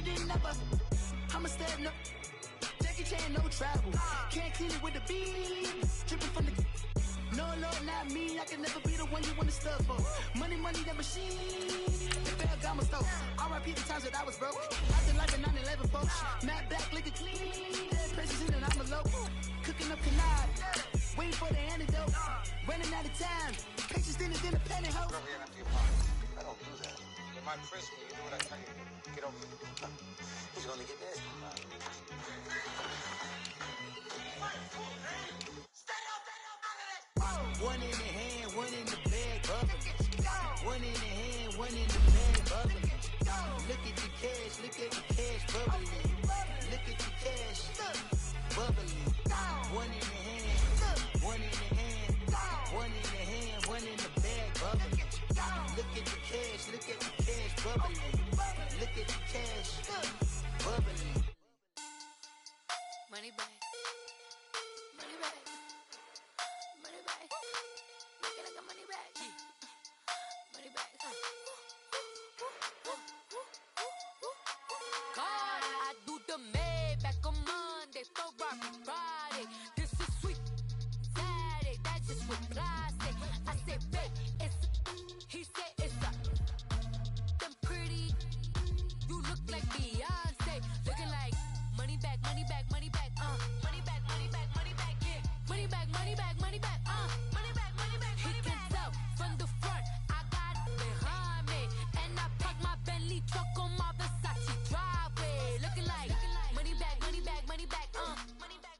than ever. I'ma step no. Jackie Chan, no travel. Can't clean it with the beat. Dripping from the. No, Lord, not me. I can never be the one you want to stuff for. Money, that machine. The Ferragamo stove. R.I.P. the times that I was broke. I did life in 9/11, folks. Matte back, liquor clean. Precious in and I'm a low. Cooking up canard. Waiting for the antidote. Running out of time. Pictures thinner than a pantyhose. I don't do that. In my prison, you do what I tell you. Get over it. He's gonna get this. One in the hand, one in the bag, bubbling. One in the hand, one in the bag, bubbling. Look at the cash, bubbling. Look at the cash, bubbling. One in the hand, one in the hand, one in the hand, one in the bag, bubbling. Look at the cash, bubbling. Look at the cash, bubbling. Money back. Money back. Money back. Make it like a money back. Money back. God, I do the Maybach on Monday, Ferrari Friday. This is sweet Saturday. That's just what I say. I say, babe, it's he said it's a them pretty. You look like Beyonce, looking like money back, money back, money back, money back, money back, money back, yeah, money back, money back, money back, money back, money back. He can tell from the front, I got it behind me, and I park my Bentley truck on my Versace driveway, looking like money back, money back, money back, money back.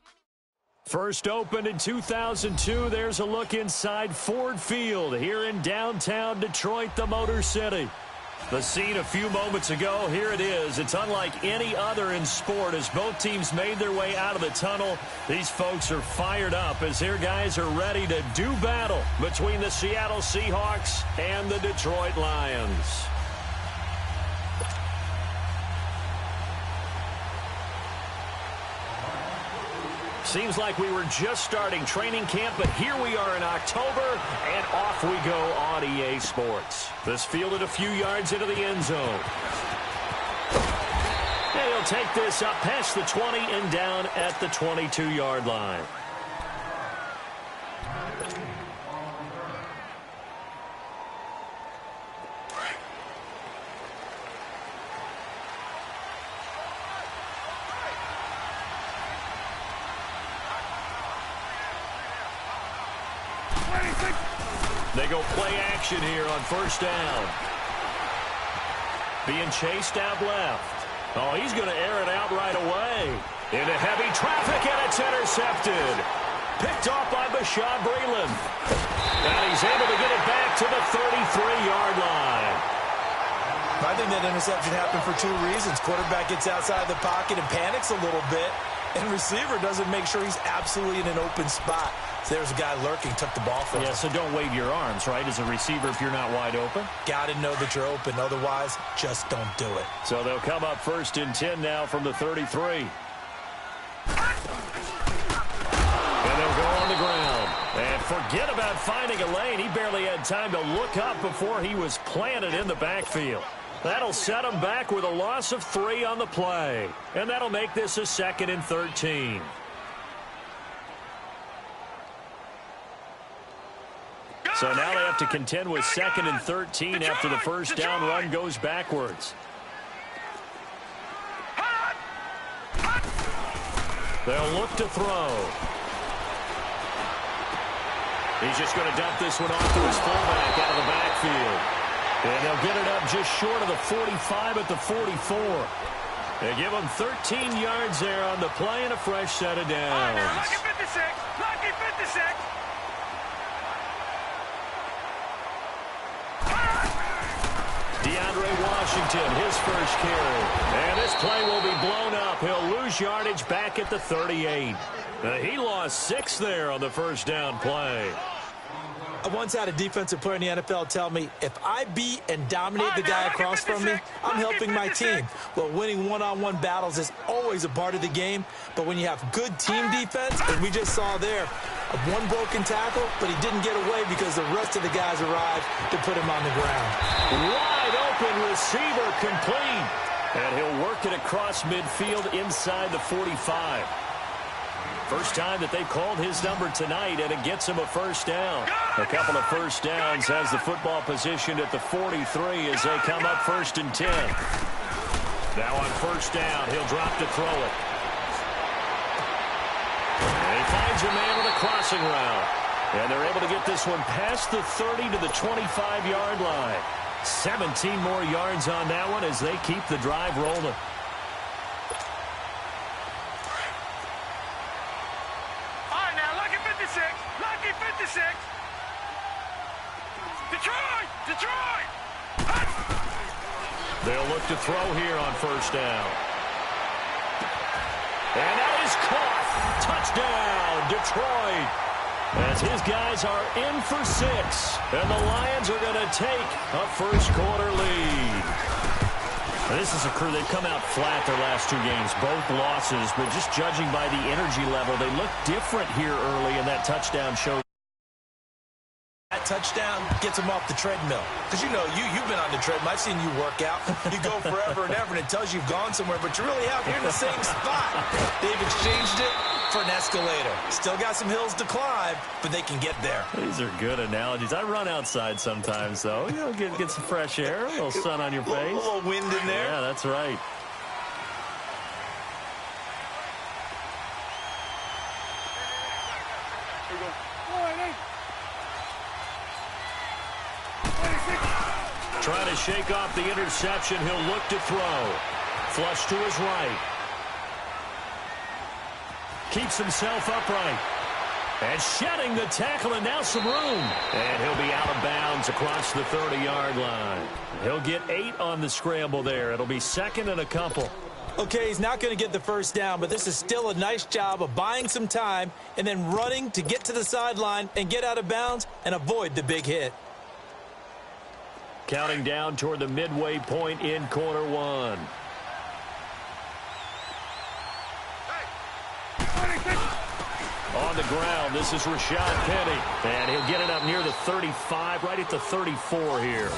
First opened in 2002. There's a look inside Ford Field here in downtown Detroit, the Motor City. The scene a few moments ago, here it is. It's unlike any other in sport as both teams made their way out of the tunnel. These folks are fired up as their guys are ready to do battle between the Seattle Seahawks and the Detroit Lions. Seems like we were just starting training camp, but here we are in October, and off we go on EA Sports. This fielded a few yards into the end zone. And he'll take this up past the 20 and down at the 22-yard line. They go play action here on first down. Being chased out left. Oh, he's going to air it out right away. Into heavy traffic, and it's intercepted. Picked off by Bashaud Breeland. And he's able to get it back to the 33-yard line. I think that interception happened for two reasons. Quarterback gets outside the pocket and panics a little bit, and receiver doesn't make sure he's absolutely in an open spot. So there's a guy lurking, took the ball from him. Yeah, so don't wave your arms, right, as a receiver if you're not wide open? Got to know that you're open. Otherwise, just don't do it. So they'll come up first and 10 now from the 33. And they'll go on the ground. And forget about finding a lane. He barely had time to look up before he was planted in the backfield. That'll set him back with a loss of 3 on the play. And that'll make this a 2nd and 13. So now they have to contend with 2nd and 13 after the first down run goes backwards. They'll look to throw. He's just going to dump this one off to his fullback out of the backfield. And they'll get it up just short of the 45 at the 44. They give him 13 yards there on the play and a fresh set of downs. Lucky 56. Lucky 56. DeAndre Washington, his first carry. And this play will be blown up. He'll lose yardage back at the 38. He lost 6 there on the first down play. I once had a defensive player in the NFL tell me, if I beat and dominate the guy across from me, I'm helping my team. Well, winning one-on-one battles is always a part of the game, but when you have good team defense, as we just saw there, one broken tackle, but he didn't get away because the rest of the guys arrived to put him on the ground. Wide open receiver complete. And he'll work it across midfield inside the 45. First time that they've called his number tonight, and it gets him a first down. A couple of first downs has the football positioned at the 43 as they come up 1st and 10. Now on first down, he'll drop to throw it. And he finds a man with a crossing route. And they're able to get this one past the 30 to the 25-yard line. 17 more yards on that one as they keep the drive rolling. Detroit! They'll look to throw here on first down. And that is caught. Touchdown, Detroit. As his guys are in for 6. And the Lions are going to take a first-quarter lead. Now, this is a crew. They've come out flat their last 2 games, both losses. But just judging by the energy level, they look different here early, and that touchdown shows. That touchdown gets them off the treadmill. Because, you know, you've been on the treadmill. I've seen you work out. You go forever and ever, and it tells you you've gone somewhere, but you really have. You're in the same spot. They've exchanged it for an escalator. Still got some hills to climb, but they can get there. These are good analogies. I run outside sometimes, though. You know, get some fresh air, a little sun on your face. A little wind in there. Yeah, that's right. Trying to shake off the interception. He'll look to throw. Flush to his right. Keeps himself upright. And shedding the tackle, and now some room. And he'll be out of bounds across the 30-yard line. He'll get 8 on the scramble there. It'll be 2nd and a couple. Okay, he's not going to get the first down, but this is still a nice job of buying some time and then running to get to the sideline and get out of bounds and avoid the big hit. Counting down toward the midway point in quarter 1. On the ground, this is Rashad Penny. And he'll get it up near the 35, right at the 34 here.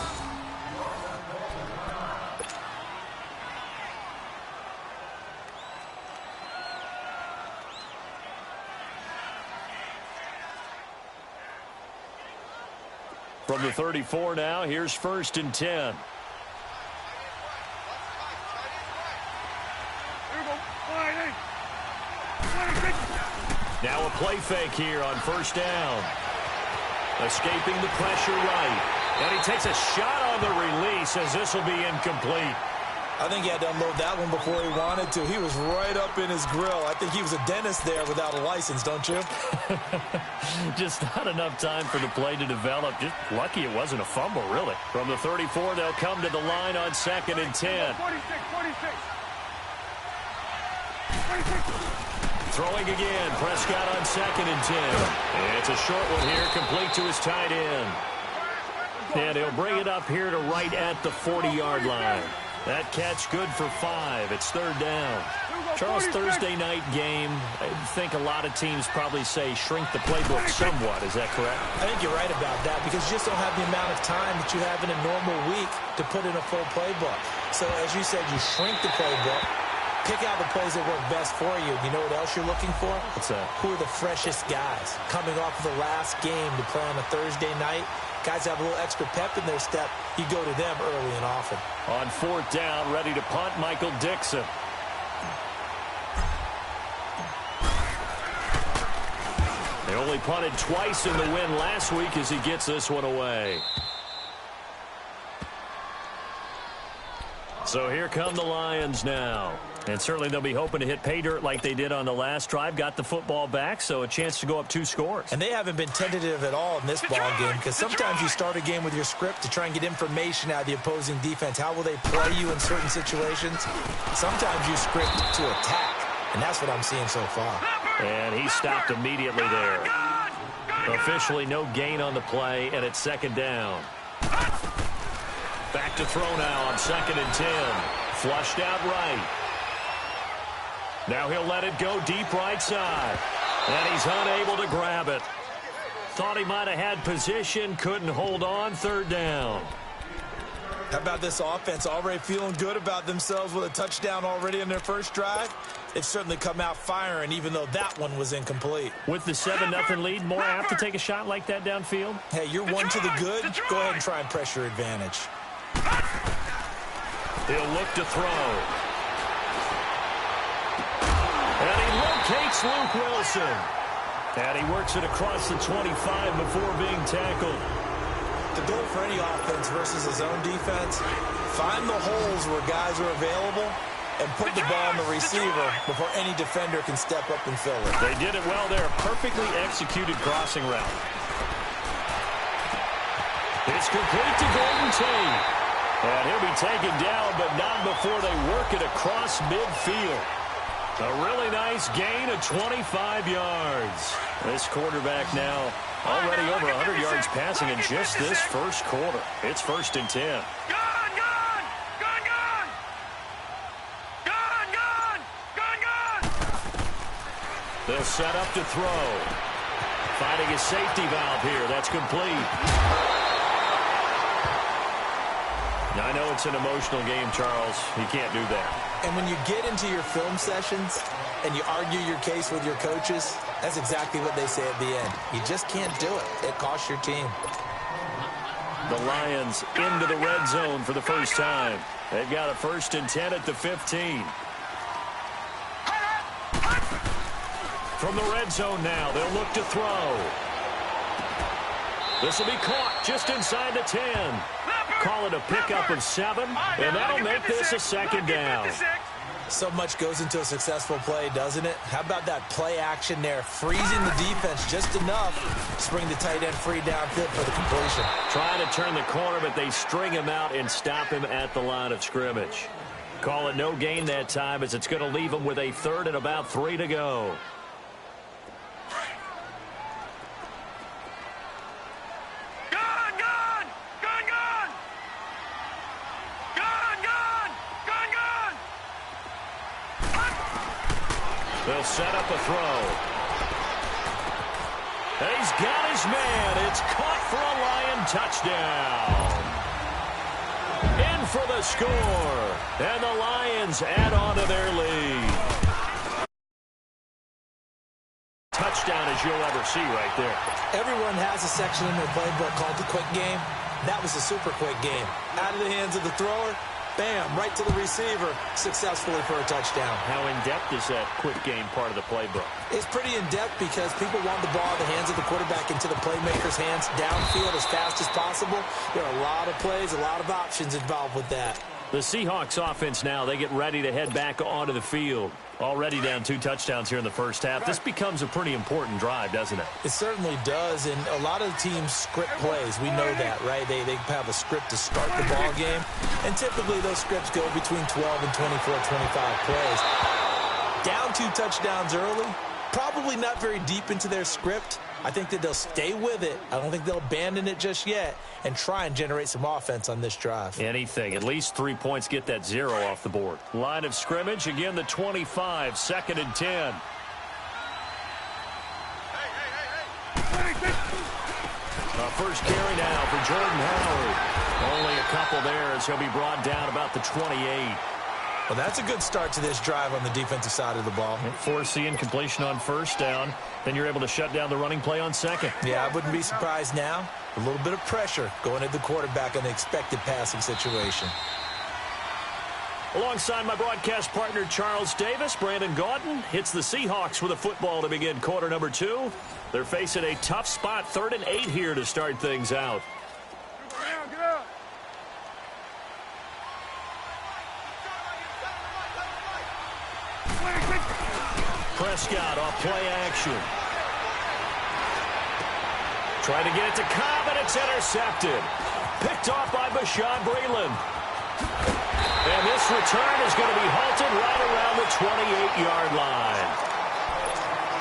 From the 34 now, here's 1st and 10. Now a play fake here on first down. Escaping the pressure right. And he takes a shot on the release as this will be incomplete. I think he had to unload that one before he wanted to. He was right up in his grill. I think he was a dentist there without a license, don't you? Just not enough time for the play to develop. Just lucky it wasn't a fumble, really. From the 34, they'll come to the line on 2nd and 10. 46. Throwing again. Prescott on 2nd and 10. And it's a short one here, complete to his tight end. And he'll bring it up here to right at the 40-yard line. That catch good for 5. It's 3rd down. Charles, Thursday night game, I think a lot of teams probably say shrink the playbook somewhat. Is that correct? I think you're right about that because you just don't have the amount of time that you have in a normal week to put in a full playbook. So as you said, you shrink the playbook, pick out the plays that work best for you. You know what else you're looking for? What's that? Who are the freshest guys coming off of the last game to play on a Thursday night? Guys have a little extra pep in their step. You go to them early and often. On 4th down, ready to punt, Michael Dixon. They only punted twice in the win last week as he gets this one away. So here come the Lions now. And certainly they'll be hoping to hit pay dirt like they did on the last drive. Got the football back, so a chance to go up 2 scores. And they haven't been tentative at all in this ball game because sometimes you start a game with your script to try and get information out of the opposing defense. How will they play you in certain situations? Sometimes you script to attack, and that's what I'm seeing so far. And he stopped immediately there. Officially no gain on the play, and it's 2nd down. Back to throw now on 2nd and 10. Flushed out right. Now he'll let it go deep right side. And he's unable to grab it. Thought he might have had position, couldn't hold on, 3rd down. How about this offense already feeling good about themselves with a touchdown already in their first drive? They've certainly come out firing, even though that one was incomplete. With the 7-0 lead, more apt to take a shot like that downfield? Hey, you're one to the good. Go ahead and try and press your advantage. He'll look to throw. And he locates Luke Wilson. And he works it across the 25 before being tackled. The goal for any offense versus his own defense, find the holes where guys are available and put the ball on the receiver before any defender can step up and fill it. They did it well there. Perfectly executed crossing route. It's complete to Golden Tate. And he'll be taken down, but not before they work it across midfield. A really nice gain of 25 yards. This quarterback now already over 100 yards passing in just this first quarter. It's 1st and 10. They'll set up to throw. Finding a safety valve here. That's complete. Now, I know it's an emotional game, Charles. You can't do that. And when you get into your film sessions and you argue your case with your coaches, that's exactly what they say at the end. You just can't do it. It costs your team. The Lions into the red zone for the first time. They've got a 1st and 10 at the 15. From the red zone now, they'll look to throw. This will be caught just inside the 10. Call it a pickup of 7, and that'll make this a 2nd down. So much goes into a successful play, doesn't it? How about that play action there, freezing the defense just enough to bring the tight end free downfield for the completion. Trying to turn the corner, but they string him out and stop him at the line of scrimmage. Call it no gain that time, as it's going to leave him with a 3rd and about 3 to go. They'll set up a throw. He's got his man. It's caught for a Lion touchdown. In for the score. And the Lions add on to their lead. Touchdown as you'll ever see right there. Everyone has a section in their playbook called the quick game. That was a super quick game. Out of the hands of the thrower. Bam, right to the receiver, successfully for a touchdown. How in-depth is that quick game part of the playbook? It's pretty in-depth because people want the ball in the hands of the quarterback into the playmaker's hands downfield as fast as possible. There are a lot of plays, a lot of options involved with that. The Seahawks offense now, they get ready to head back onto the field. Already down 2 touchdowns here in the first half. This becomes a pretty important drive, doesn't it? It certainly does, and a lot of teams script plays. We know that, right? They have a script to start the ball game, and typically those scripts go between 12 and 24, 25 plays. Down 2 touchdowns early, probably not very deep into their script. I think that they'll stay with it. I don't think they'll abandon it just yet and try and generate some offense on this drive. Anything. At least 3 points, get that 0 off the board. Line of scrimmage, again, the 25, 2nd and 10. First carry now for Jordan Howard. Only a couple there as he'll be brought down about the 28. Well, that's a good start to this drive on the defensive side of the ball. Force the incompletion on 1st down. Then you're able to shut down the running play on 2nd. Yeah, I wouldn't be surprised now. A little bit of pressure going at the quarterback in the expected passing situation. Alongside my broadcast partner, Charles Davis, Brandon Gaudin hits the Seahawks with a football to begin quarter number 2. They're facing a tough spot, 3rd and 8 here to start things out. Get up. Prescott off play action. Trying to get it to Cobb, and it's intercepted. Picked off by Bashaud Breeland. And this return is going to be halted right around the 28-yard line.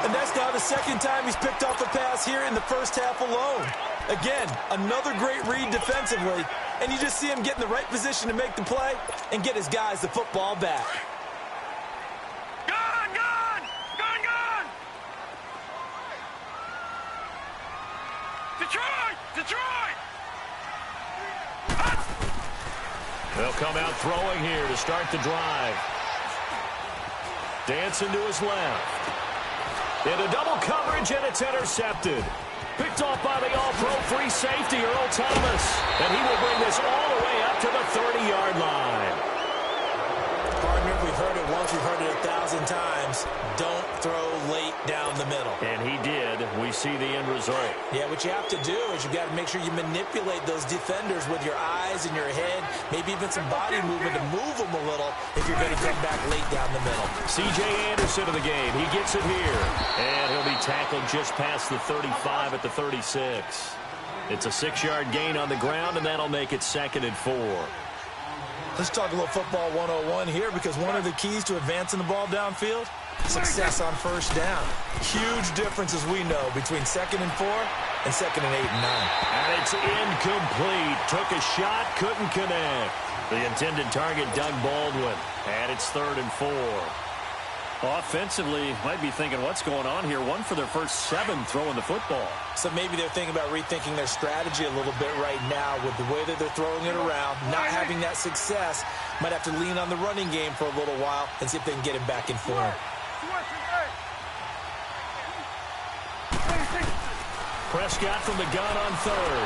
And that's now the 2nd time he's picked off a pass here in the first half alone. Again, another great read defensively, and you just see him get in the right position to make the play and get his guys the football back. They'll come out throwing here to start the drive. Dancing to his left. Into double coverage, and it's intercepted. Picked off by the all-pro free safety, Earl Thomas. And he will bring this all the way up to the 30-yard line. Partner, we've heard it once, we've heard it 1,000 times. Don't throw late down the middle. And he did. We see the end result. Yeah, what you have to do is you got to make sure you manipulate those defenders with your eyes and your head, maybe even some body movement to move them a little if you're going to come back late down the middle. C.J. Anderson of the game. He gets it here. And he'll be tackled just past the 35 at the 36. It's a 6-yard gain on the ground, and that'll make it 2nd and 4. Let's talk a little football 101 here, because one of the keys to advancing the ball downfield, success on first down. Huge difference, as we know, between 2nd and 4 and 2nd and 8 and 9. And it's incomplete. Took a shot, couldn't connect. The intended target, Doug Baldwin. And it's 3rd and 4. Offensively, might be thinking, what's going on here? 1 for their first 7 throwing the football. So maybe they're thinking about rethinking their strategy a little bit right now with the way that they're throwing it around, not having that success. Might have to lean on the running game for a little while and see if they can get him back in form. Prescott from the gun on 3rd.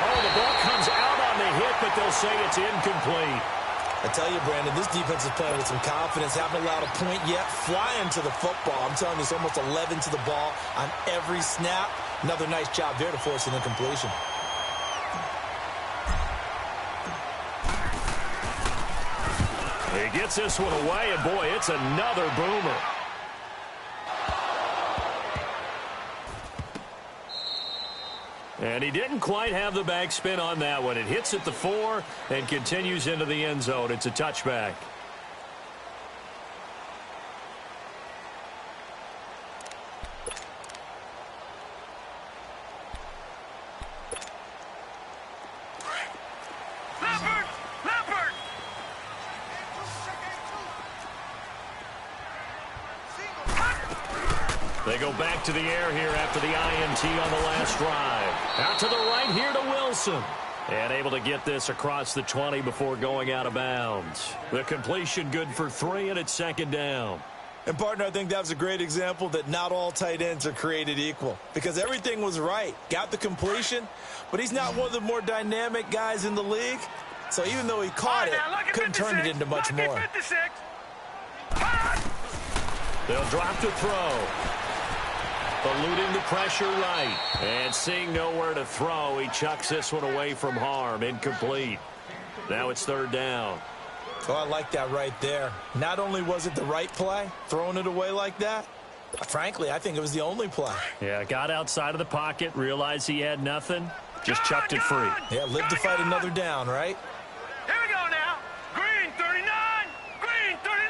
Oh, the ball comes out on the hit, but they'll say it's incomplete. I tell you, Brandon, this defense is playing with some confidence. Haven't allowed a point yet. Flying to the football. I'm telling you, it's almost 11 to the ball on every snap. Another nice job there to force an incompletion. He gets this one away, and boy, it's another boomer. And he didn't quite have the backspin on that one. It hits at the 4 and continues into the end zone. It's a touchback. They go back to the air here after the INT on the last drive. Out to the right here to Wilson. And able to get this across the 20 before going out of bounds. The completion good for 3, and it's 2nd down. And, partner, I think that was a great example that not all tight ends are created equal, because everything was right. Got the completion, but he's not one of the more dynamic guys in the league. So even though he caught it, couldn't turn it into much more. They'll drop to throw. Eluding the pressure right. And seeing nowhere to throw, he chucks this one away from harm. Incomplete. Now it's 3rd down. Oh, I like that right there. Not only was it the right play, throwing it away like that, frankly, I think it was the only play. Yeah, got outside of the pocket, realized he had nothing, just chucked it free. Yeah, live to fight another down, right? Here we go now. Green 39. Green 39.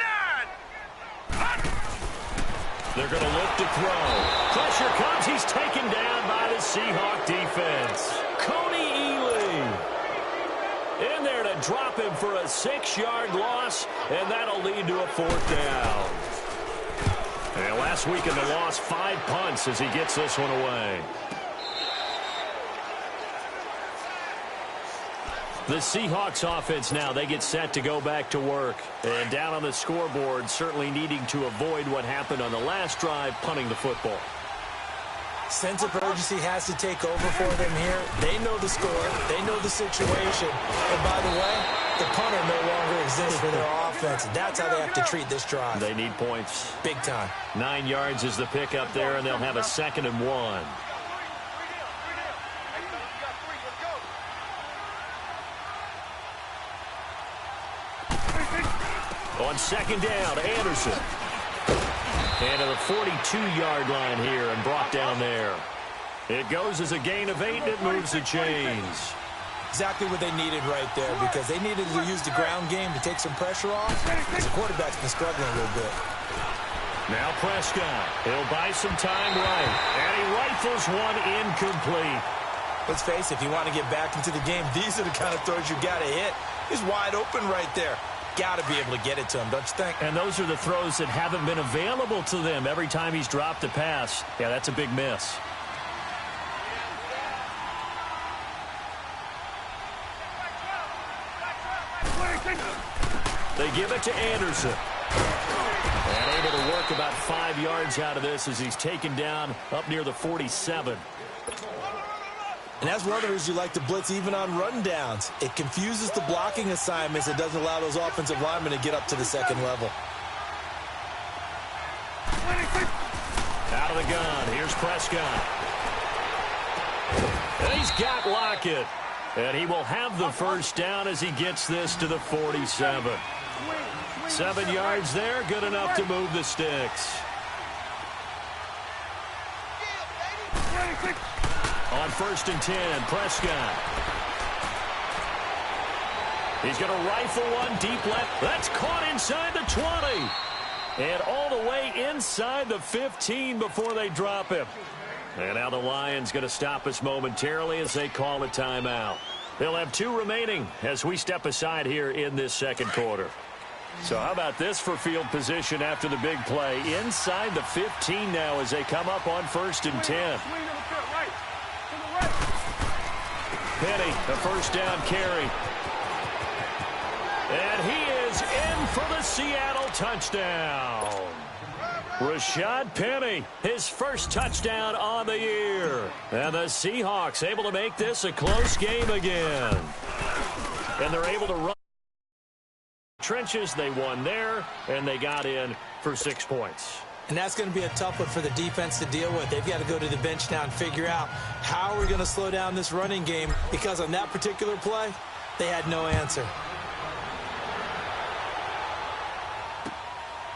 They're going to look to throw. Pressure comes. He's taken down by the Seahawk defense. Cody Ealy in there to drop him for a 6-yard loss, and that'll lead to a 4th down. And last week in the loss, 5 punts as he gets this one away. The Seahawks offense now, they get set to go back to work. And down on the scoreboard, certainly needing to avoid what happened on the last drive, punting the football. Sense of urgency has to take over for them here. They know the score. They know the situation. And by the way, the punter no longer exists for their offense. That's how they have to treat this drive. They need points. Big time. 9 yards is the pickup there, and they'll have a 2nd and 1. On 2nd down, Anderson. And to the 42-yard line here and brought down there. It goes as a gain of 8, and it moves the chains. Exactly what they needed right there, because they needed to use the ground game to take some pressure off, because the quarterback's been struggling a little bit. Now Prescott. He'll buy some time right. And he rifles one incomplete. Let's face it, if you want to get back into the game, these are the kind of throws you got to hit. He's wide open right there. Got to be able to get it to him, don't you think? And those are the throws that haven't been available to them every time he's dropped a pass. Yeah, that's a big miss. give it to Anderson. And able to work about 5 yards out of this as he's taken down up near the 47. And that's one of the reasons you like to blitz even on rundowns. It confuses the blocking assignments. It doesn't allow those offensive linemen to get up to the second level. Out of the gun. Here's Prescott. And he's got Lockett. And he will have the first down as he gets this to the 47. 7 yards there. Good enough to move the sticks. On 1st and 10, Prescott. He's going to rifle one deep left. That's caught inside the 20. And all the way inside the 15 before they drop him. And now the Lions going to stop us momentarily as they call a timeout. They'll have 2 remaining as we step aside here in this second quarter. So how about this for field position after the big play? Inside the 15 now as they come up on 1st and 10. Penny, a first down carry. And he is in for the Seattle touchdown. Rashad Penny, his first touchdown on the year. And the Seahawks able to make this a close game again. And they're able to run trenches. They won there, and they got in for 6 points. And that's going to be a tough one for the defense to deal with. They've got to go to the bench now and figure out how we're going to slow down this running game, because on that particular play, they had no answer.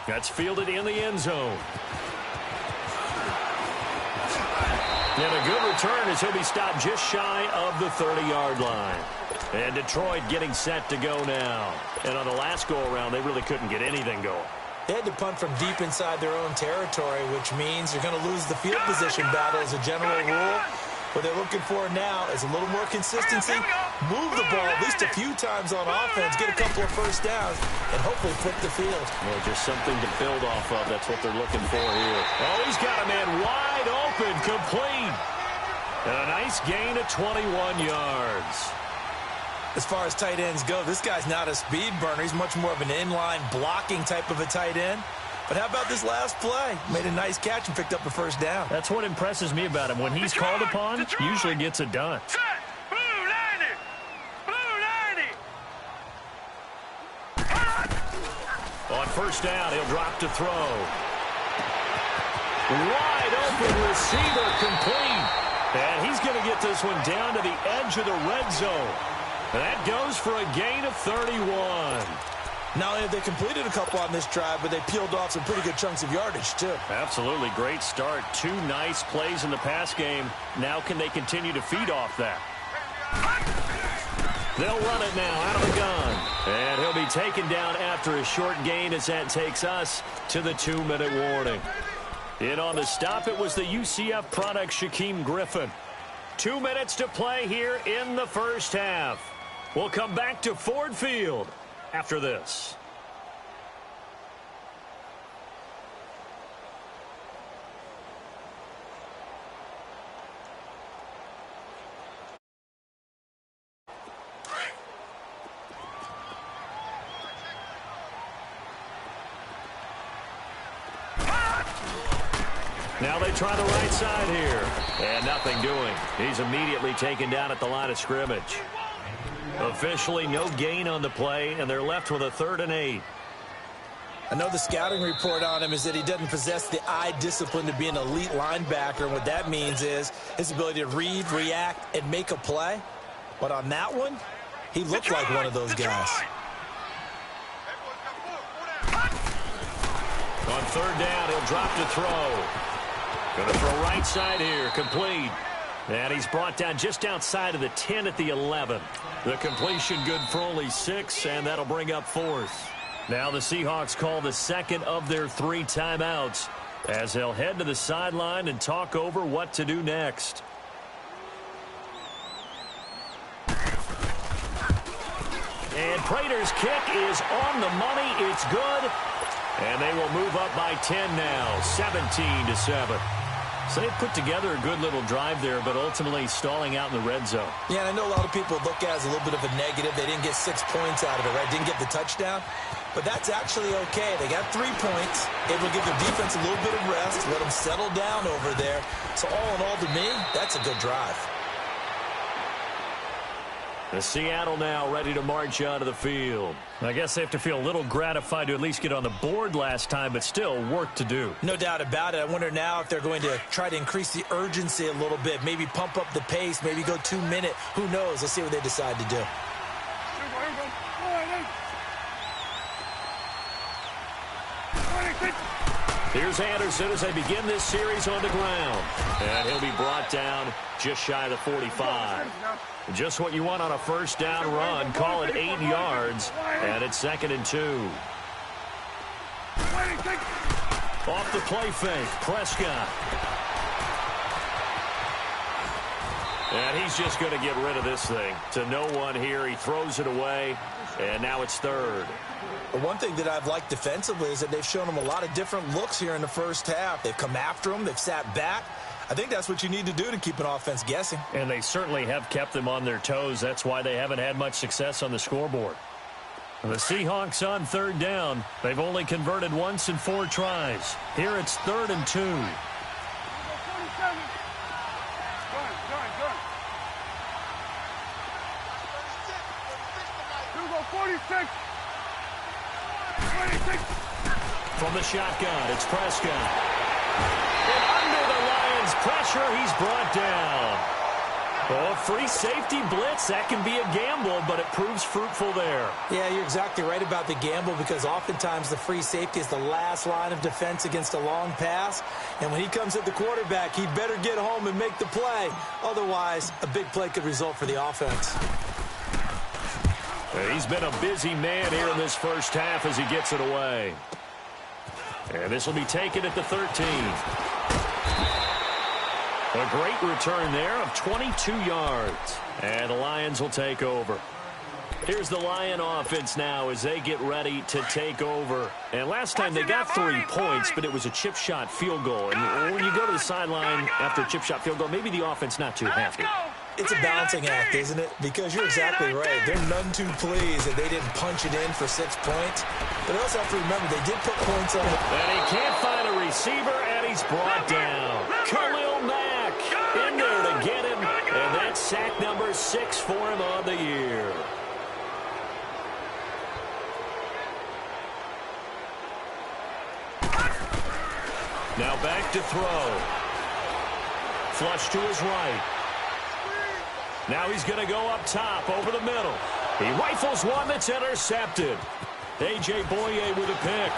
That's fielded in the end zone. And a good return as he'll be stopped just shy of the 30-yard line. And Detroit getting set to go now. And on the last go-around, they really couldn't get anything going. They had to punt from deep inside their own territory, which means you're going to lose the field position battle as a general rule. What they're looking for now is a little more consistency, move the ball at least a few times on offense, get a couple of first downs, and hopefully flip the field. Well, just something to build off of. That's what they're looking for here. Oh, he's got a man wide open, complete. And a nice gain of 21 yards. As far as tight ends go, this guy's not a speed burner. He's much more of an inline blocking type of a tight end. But how about this last play? Made a nice catch and picked up a first down. That's what impresses me about him. When he's called upon, usually gets it done. Set. Blue 90. Blue 90. On first down, he'll drop to throw. Wide open receiver, complete. And he's going to get this one down to the edge of the red zone. And that goes for a gain of 31. Not only have they completed a couple on this drive, but they peeled off some pretty good chunks of yardage, too. Absolutely. Great start. 2 nice plays in the pass game. Now can they continue to feed off that? They'll run it now out of the gun. And he'll be taken down after a short gain as that takes us to the 2-minute warning. In on the stop, it was the UCF product, Shaquem Griffin. 2 minutes to play here in the first half. We'll come back to Ford Field after this. Now they try the right side here. And nothing doing. He's immediately taken down at the line of scrimmage. Officially no gain on the play, and they're left with a 3rd and 8. I know the scouting report on him is that he doesn't possess the eye discipline to be an elite linebacker. And what that means is his ability to read, react, and make a play. But on that one, he looked like one of those guys. On 3rd down, he'll drop to throw. Going to throw right side here, complete. And he's brought down just outside of the 10 at the 11. The completion good for only 6, and that'll bring up 4th. Now the Seahawks call the second of their 3 timeouts as they'll head to the sideline and talk over what to do next. And Prater's kick is on the money. It's good. And they will move up by 10 now, 17-7. So they put together a good little drive there, but ultimately stalling out in the red zone. Yeah, and I know a lot of people look at it as a little bit of a negative. They didn't get 6 points out of it, right? Didn't get the touchdown. but that's actually okay. They got 3 points. Able to give their defense a little bit of rest, let them settle down over there. So all in all, to me, that's a good drive. The Seattle now ready to march onto the field. I guess they have to feel a little gratified to at least get on the board last time, but still work to do. No doubt about it. I wonder now if they're going to try to increase the urgency a little bit, maybe pump up the pace, maybe go 2-minute. Who knows? Let's see what they decide to do. Here's Anderson as they begin this series on the ground. And he'll be brought down just shy of the 45. Just what you want on a first down run. Call it 8 yards. And it's 2nd and 2. Off the play fake. Prescott. And he's just going to get rid of this thing. To no one here. He throws it away. And now it's 3rd. One thing that I've liked defensively is that they've shown them a lot of different looks here in the first half. They've come after them. They've sat back. I think that's what you need to do to keep an offense guessing. And they certainly have kept them on their toes. That's why they haven't had much success on the scoreboard. The Seahawks on 3rd down. They've only converted once in 4 tries. Here it's 3rd and 2. From the shotgun, it's Prescott. And under the Lions' pressure, he's brought down. Oh, free safety blitz, that can be a gamble, but it proves fruitful there. Yeah, you're exactly right about the gamble because oftentimes the free safety is the last line of defense against a long pass. And when he comes at the quarterback, he better get home and make the play. Otherwise, a big play could result for the offense. He's been a busy man here in this first half as he gets it away. And this will be taken at the 13. A great return there of 22 yards. And the Lions will take over. Here's the Lion offense now as they get ready to take over. And last time they got 3 points, but it was a chip shot field goal. And when you go to the sideline after a chip shot field goal, maybe the offense not too happy. It's a balancing act, isn't it? Because you're exactly right. They're none too pleased that they didn't punch it in for 6 points. But they also have to remember they did put points on it. And he can't find a receiver, and he's brought down. Khalil Mack in there to get him. And that's sack number 6 for him on the year. Now back to throw. Flush to his right. Now he's going to go up top over the middle. He rifles one that's intercepted. A.J. Boye with a pick.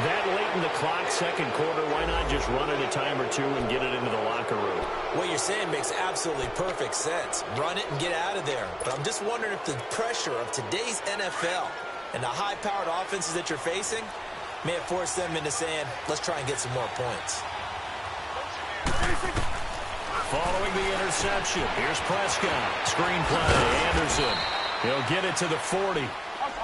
That late in the clock, second quarter, why not just run it a time or two and get it into the locker room? What you're saying makes absolutely perfect sense. Run it and get out of there. But I'm just wondering if the pressure of today's NFL and the high-powered offenses that you're facing may have forced them into saying, let's try and get some more points. Following the interception, here's Prescott. Screen play, Anderson. He'll get it to the 40.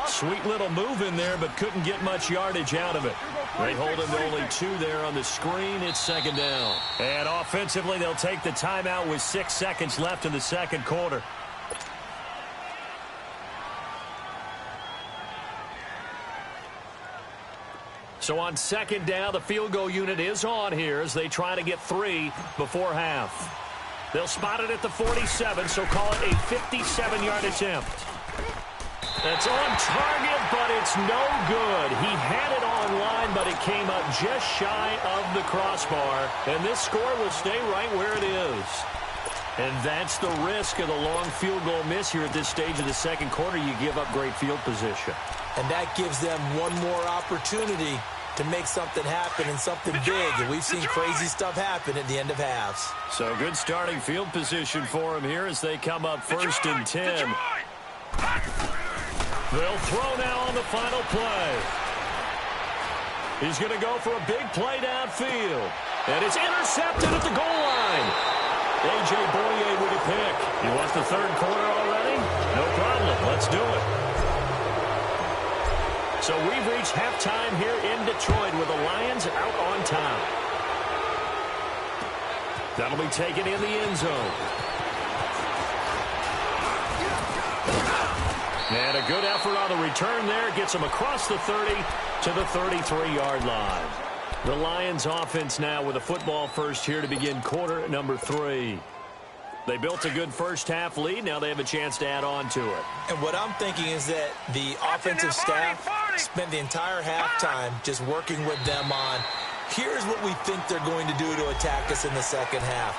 Sweet little move in there, but couldn't get much yardage out of it. They hold him to only 2 there on the screen. It's second down. And offensively, they'll take the timeout with 6 seconds left in the second quarter. So on second down, the field goal unit is on here as they try to get 3 before half. They'll spot it at the 47, so call it a 57-yard attempt. That's on target, but it's no good. He had it on line, but it came up just shy of the crossbar. And this score will stay right where it is. And that's the risk of the long field goal miss here at this stage of the second quarter. You give up great field position. And that gives them one more opportunity to make something happen and something big. And we've seen crazy stuff happen at the end of halves. So good starting field position for him here as they come up first and 10. They'll throw now on the final play. He's going to go for a big play downfield. And it's intercepted at the goal line. A.J. Boye with a pick. You want the third quarter already? No problem. Let's do it. So we've reached halftime here in Detroit with the Lions out on top. That'll be taken in the end zone. And a good effort on the return there. Gets him across the 30 to the 33-yard line. The Lions offense now with a football first here to begin quarter number 3. They built a good first-half lead. Now they have a chance to add on to it. And what I'm thinking is that the offensive staff spent the entire halftime just working with them on, here's what we think they're going to do to attack us in the second half.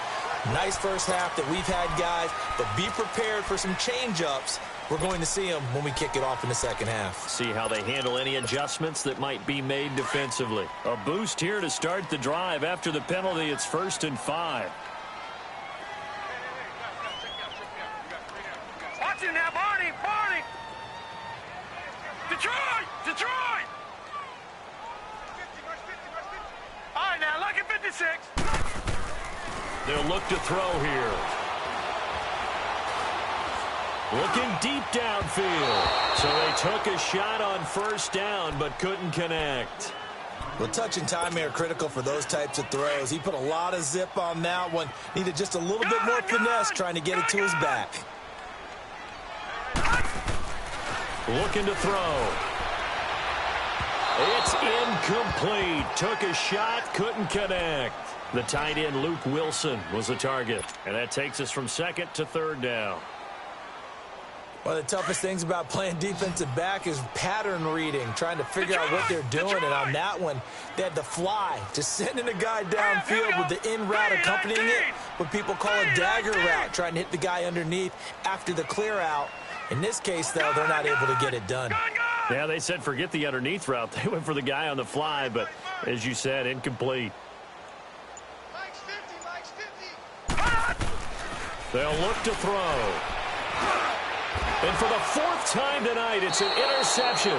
Nice first half that we've had, guys, but be prepared for some change-ups. We're going to see them when we kick it off in the second half. See how they handle any adjustments that might be made defensively. A boost here to start the drive. After the penalty, it's 1st and 5. Watch it now, Barney! Detroit! All right, now, lucky 56. They'll look to throw here. Looking deep downfield. So they took a shot on 1st down, but couldn't connect. Well, touch and time are critical for those types of throws. He put a lot of zip on that one. Needed just a little bit more finesse trying to get it to his back. Looking to throw. It's incomplete. Took a shot, couldn't connect. The tight end, Luke Wilson, was the target. And that takes us from 2nd to 3rd down. One of the toughest things about playing defensive back is pattern reading, trying to figure out what they're doing. And on that one, they had the fly, just sending a guy downfield with the in route accompanying it, what people call a dagger route, trying to hit the guy underneath after the clear out. In this case, though, they're not able to get it done. Yeah, they said forget the underneath route. They went for the guy on the fly, but as you said, incomplete. They'll look to throw. And for the 4th time tonight, it's an interception.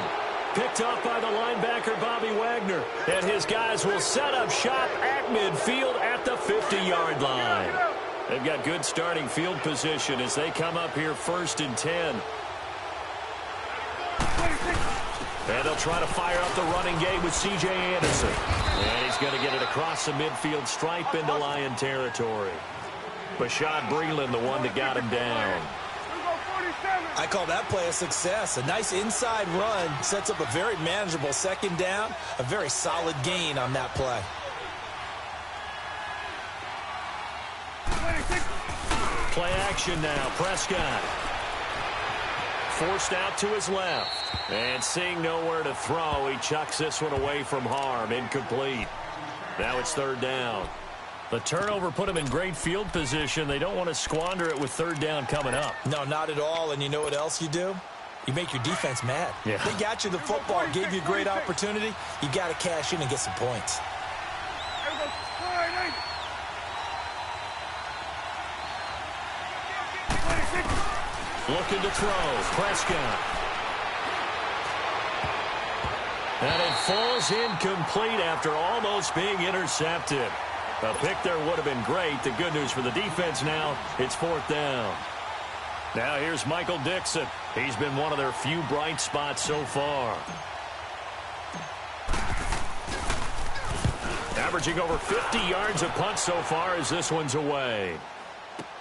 Picked up by the linebacker, Bobby Wagner. And his guys will set up shop at midfield at the 50-yard line. They've got good starting field position as they come up here 1st and 10. And they'll try to fire up the running game with C.J. Anderson. And he's going to get it across the midfield stripe into Lion territory. Bashad Breeland, the one that got him down. I call that play a success. A nice inside run sets up a very manageable 2nd down. A very solid gain on that play. Play action now. Prescott. Forced out to his left. And seeing nowhere to throw, he chucks this one away from harm. Incomplete. Now it's 3rd down. The turnover put him in great field position. They don't want to squander it with 3rd down coming up. No, not at all. And you know what else you do? You make your defense mad. Yeah. They got you the football, gave you a great opportunity. You got to cash in and get some points. Looking to throw. Prescott. And it falls incomplete after almost being intercepted. A pick there would have been great. The good news for the defense now, it's 4th down. Now here's Michael Dixon. He's been one of their few bright spots so far. Averaging over 50 yards a punt so far as this one's away.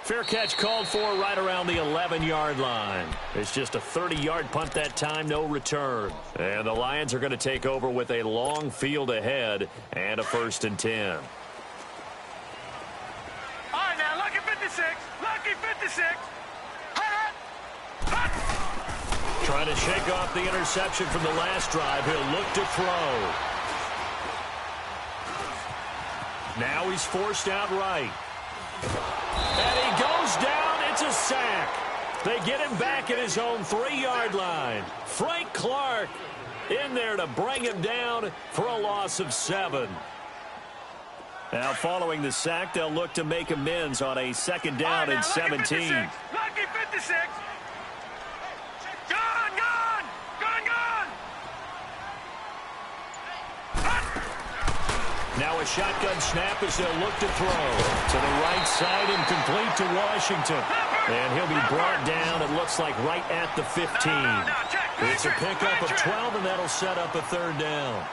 Fair catch called for right around the 11-yard line. It's just a 30-yard punt that time, no return. And the Lions are going to take over with a long field ahead and a 1st and 10. All right, now, lucky 56. Lucky 56. Trying to shake off the interception from the last drive. He'll look to throw. Now he's forced out right. And he goes down. It's a sack. They get him back at his own 3-yard line. Frank Clark in there to bring him down for a loss of 7. Now following the sack, they'll look to make amends on a 2nd down and 17. Lucky 56. Now a shotgun snap as they'll look to throw. To the right side and complete to Washington. And he'll be brought down, it looks like, right at the 15. It's a pickup of 12, and that'll set up a 3rd down.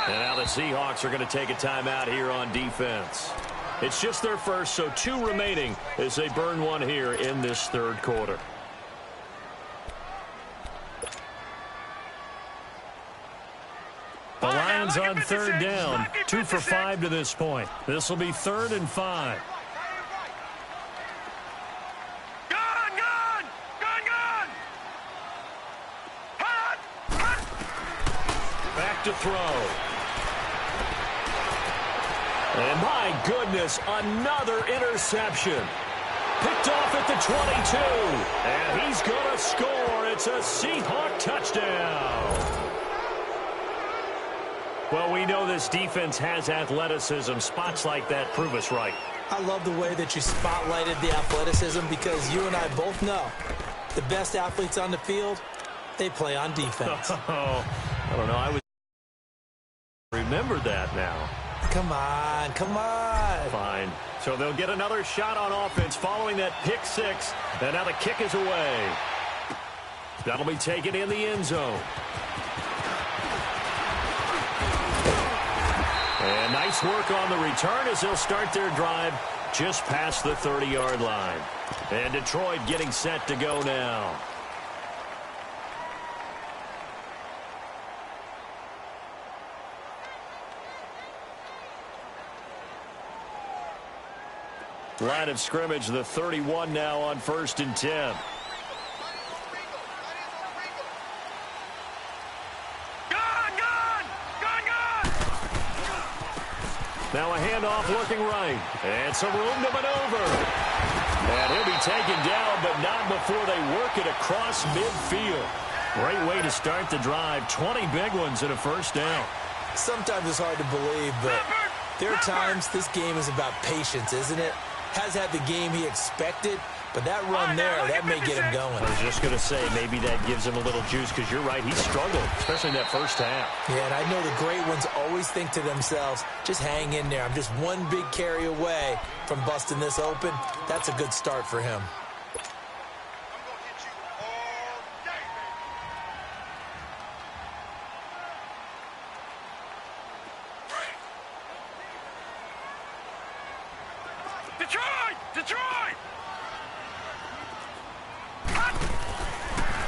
And now the Seahawks are going to take a timeout here on defense. It's just their first, so 2 remaining as they burn one here in this third quarter. The Lions on third down, 2 for 5 to this point. This will be 3rd and 5. Back to throw. And my goodness, another interception. Picked off at the 22. And he's going to score. It's a Seahawk touchdown. Well, we know this defense has athleticism. Spots like that prove us right. I love the way that you spotlighted the athleticism because you and I both know the best athletes on the field, they play on defense. Oh, I don't know. I would remember that now. Come on, come on. Fine. So they'll get another shot on offense following that pick 6. And now the kick is away. That'll be taken in the end zone. And nice work on the return as they'll start their drive just past the 30-yard line. And Detroit getting set to go now. Line of scrimmage, the 31 now on 1st and 10. Now a handoff looking right. And some room to maneuver. And he'll be taken down, but not before they work it across midfield. Great way to start the drive. 20 big ones and a first down. Sometimes it's hard to believe, but there are times this game is about patience, isn't it? Has had the game he expected, but that run there, that may get him going. I was just going to say, maybe that gives him a little juice because you're right, he struggled, especially in that first half. Yeah, and I know the great ones always think to themselves, just hang in there. I'm just one big carry away from busting this open. That's a good start for him.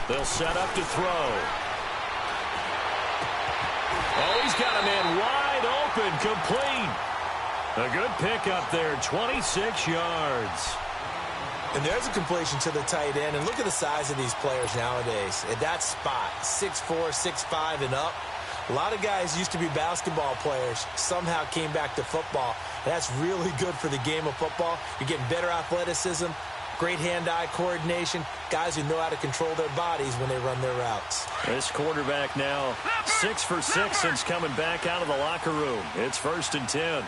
They'll set up to throw. Oh, he's got a man wide open, complete. A good pickup there, 26 yards. And there's a completion to the tight end. And look at the size of these players nowadays. At that spot, 6'4", 6'5", and up. A lot of guys used to be basketball players, somehow came back to football. That's really good for the game of football. You're getting better athleticism, great hand-eye coordination, guys who know how to control their bodies when they run their routes. This quarterback now 6 for 6 since coming back out of the locker room. It's 1st and 10.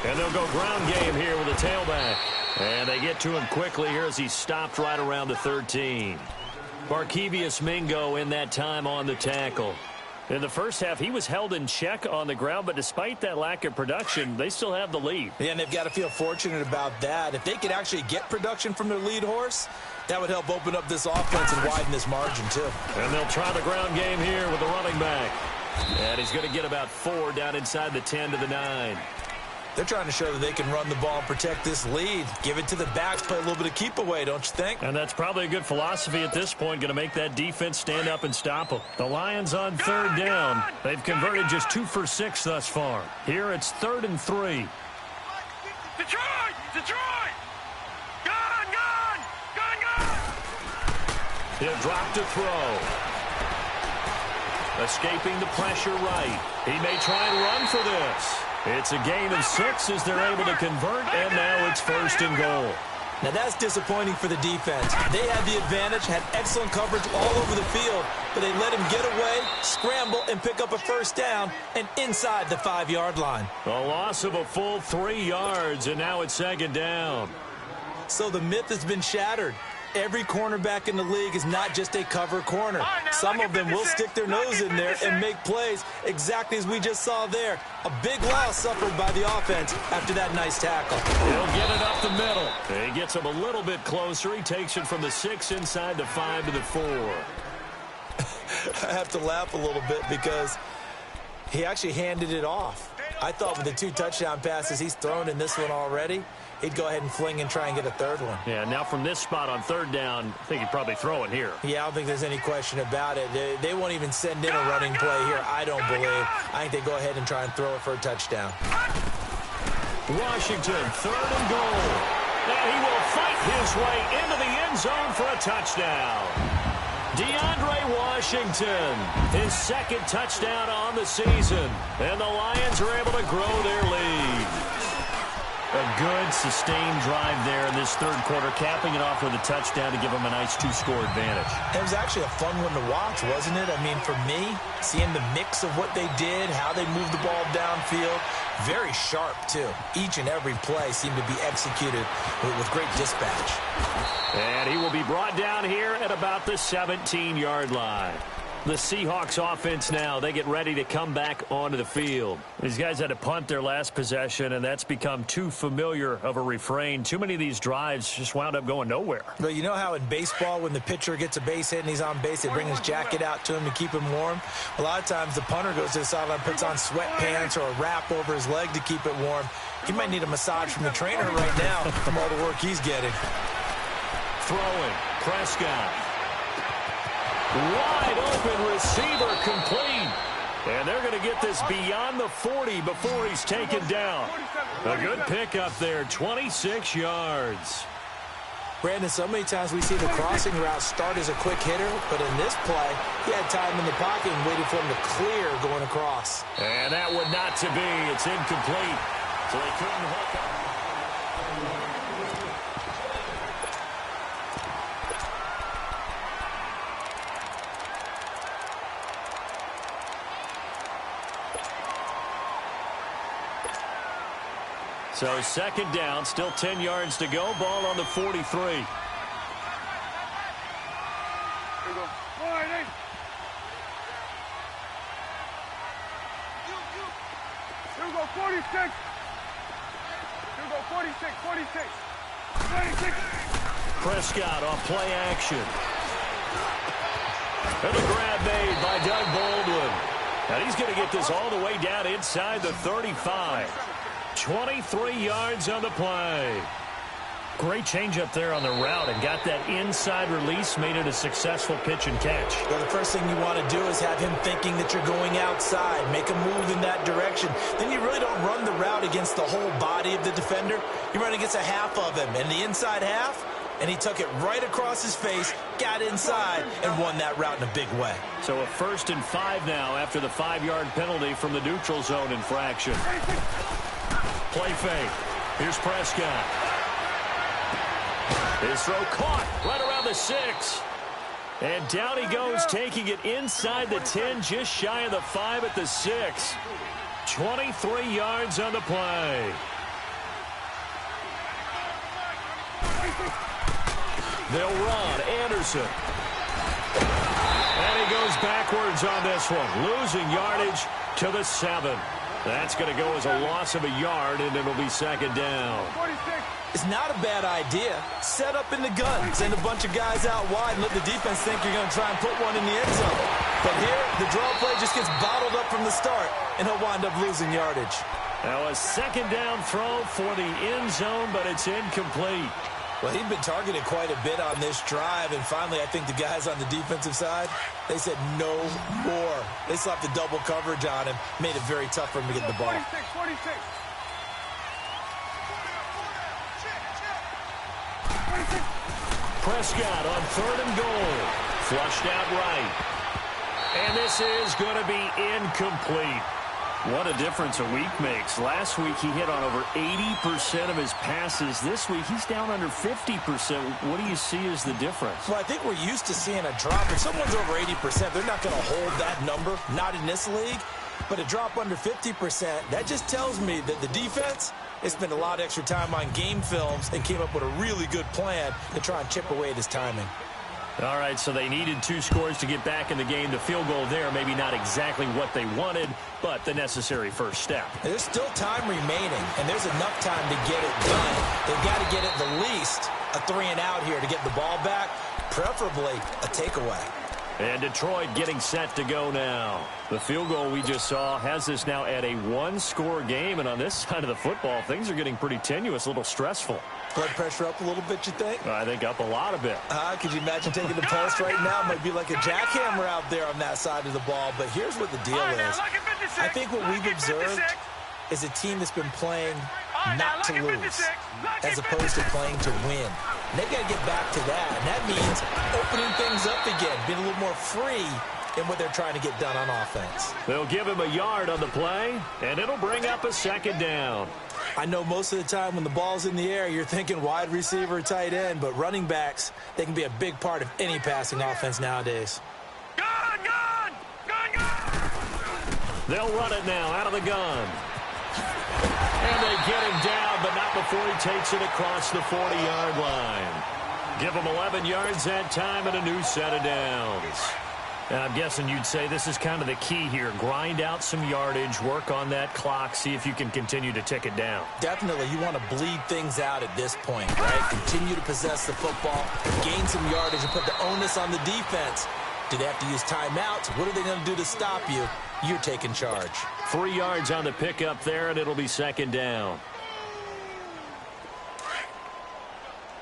And they'll go ground game here with a tailback. And they get to him quickly here as he stopped right around the 13. Barkevious Mingo in that time on the tackle. In the first half, he was held in check on the ground, but despite that lack of production, they still have the lead. Yeah, and they've got to feel fortunate about that. If they could actually get production from their lead horse, that would help open up this offense and widen this margin, too. And they'll try the ground game here with the running back. And he's going to get about 4 down inside the 10 to the 9. They're trying to show that they can run the ball and protect this lead. Give it to the backs, play a little bit of keep away, don't you think? And that's probably a good philosophy at this point, going to make that defense stand up and stop them. The Lions on third down. They've converted just 2 for 6 thus far. Here it's 3rd and 3. Detroit! Detroit! Gun! Gun! Gun! Gun! He'll drop to throw. Escaping the pressure right. He may try and run for this. It's a gain of 6 as they're able to convert, and now it's 1st and goal. Now that's disappointing for the defense. They had the advantage, had excellent coverage all over the field, but they let him get away, scramble, and pick up a first down, and inside the 5-yard line. A loss of a full 3 yards, and now it's 2nd down. So the myth has been shattered. Every cornerback in the league is not just a cover corner. Some of them will stick their nose in there and make plays exactly as we just saw there. A big loss suffered by the offense after that nice tackle. He'll get it up the middle. He gets him a little bit closer. He takes it from the 6 inside the 5 to the 4. I have to laugh a little bit because he actually handed it off. I thought with the 2 touchdown passes he's thrown in this one already, he'd go ahead and fling and try and get a third one. Yeah, now from this spot on 3rd down, I think he'd probably throw it here. Yeah, I don't think there's any question about it. They won't even send in a running play here, I don't believe. I think they go ahead and try and throw it for a touchdown. Washington, 3rd and goal. And he will fight his way into the end zone for a touchdown. DeAndre Washington, his 2nd touchdown on the season. And the Lions are able to grow their lead. A good, sustained drive there in this 3rd quarter, capping it off with a touchdown to give them a nice 2-score advantage. It was actually a fun one to watch, wasn't it? I mean, for me, seeing the mix of what they did, how they moved the ball downfield, very sharp, too. Each and every play seemed to be executed with great dispatch. And he will be brought down here at about the 17-yard line. The Seahawks offense now, they get ready to come back onto the field. These guys had to punt their last possession, and that's become too familiar of a refrain. Too many of these drives just wound up going nowhere. Well, you know how in baseball when the pitcher gets a base hit and he's on base, they bring his jacket out to him to keep him warm? A lot of times the punter goes to the sideline, puts on sweatpants or a wrap over his leg to keep it warm. He might need a massage from the trainer right now from all the work he's getting. Throwing, Prescott. Wide open receiver complete. And they're going to get this beyond the 40 before he's taken down. A good pickup there, 26 yards. Brandon, so many times we see the crossing route start as a quick hitter, but in this play, he had time in the pocket and waited for him to clear going across. And that would not to be. It's incomplete. So they couldn't hook up. So 2nd down, still 10 yards to go. Ball on the 43. Here we go. Morning. Here we go, 46. Here we go, 46, 46. 26. Prescott off play action. And a grab made by Doug Baldwin. And he's going to get this all the way down inside the 35. 23 yards on the play. Great change up there on the route and got that inside release, made it a successful pitch and catch. Well, the first thing you want to do is have him thinking that you're going outside, make a move in that direction. Then you really don't run the route against the whole body of the defender. You run against a half of him, and the inside half, and he took it right across his face, got inside, and won that route in a big way. So a 1st and 5 now after the 5-yard penalty from the neutral zone infraction. Play fake. Here's Prescott. His throw caught right around the 6. And down he goes, taking it inside the 10, just shy of the 5 at the 6. 23 yards on the play. They'll run. Anderson. And he goes backwards on this one, losing yardage to the 7. That's going to go as a loss of a yard, and it'll be 2nd down. It's not a bad idea. Set up in the gun. Send a bunch of guys out wide and let the defense think you're going to try and put one in the end zone. But here, the draw play just gets bottled up from the start, and he'll wind up losing yardage. Now a 2nd down throw for the end zone, but it's incomplete. Well, he'd been targeted quite a bit on this drive, and finally I think the guys on the defensive side, they said no more. They slapped the double coverage on him, made it very tough for him to get the ball. 46. Prescott on 3rd and goal. Flushed out right. And this is going to be incomplete. What a difference a week makes. Last week he hit on over 80% of his passes. This week he's down under 50%. What do you see as the difference? Well, I think we're used to seeing a drop. If someone's over 80%, they're not going to hold that number. Not in this league. But a drop under 50%, that just tells me that the defense They spent a lot of extra time on game films and came up with a really good plan to try and chip away at his timing. All right, so they needed 2 scores to get back in the game. The field goal there, maybe not exactly what they wanted, but the necessary first step. There's still time remaining, and there's enough time to get it done. They've got to get at the least a 3-and-out here to get the ball back, preferably a takeaway. And Detroit getting set to go now. The field goal we just saw has this now at a 1-score game, and on this side of the football, things are getting pretty tenuous, a little stressful. Blood pressure up a little bit, you think? I think up a lot of it. Could you imagine taking the post right now? It might be like a jackhammer out there on that side of the ball. But here's what the deal is. I think what we've observed is a team that's been playing not to lose as opposed to playing to win. And they've got to get back to that. And that means opening things up again, being a little more free in what they're trying to get done on offense. They'll give him a yard on the play, and it'll bring up a 2nd down. I know most of the time when the ball's in the air, you're thinking wide receiver, tight end, but running backs, they can be a big part of any passing offense nowadays. Gun! They'll run it now out of the gun. And they get him down, but not before he takes it across the 40-yard line. Give him 11 yards that time and a new set of downs. And I'm guessing you'd say this is kind of the key here. Grind out some yardage, work on that clock, see if you can continue to tick it down. Definitely. You want to bleed things out at this point, right? Continue to possess the football, gain some yardage, and put the onus on the defense. Do they have to use timeouts? What are they going to do to stop you? You're taking charge. 3 yards on the pickup there, and it'll be 2nd down.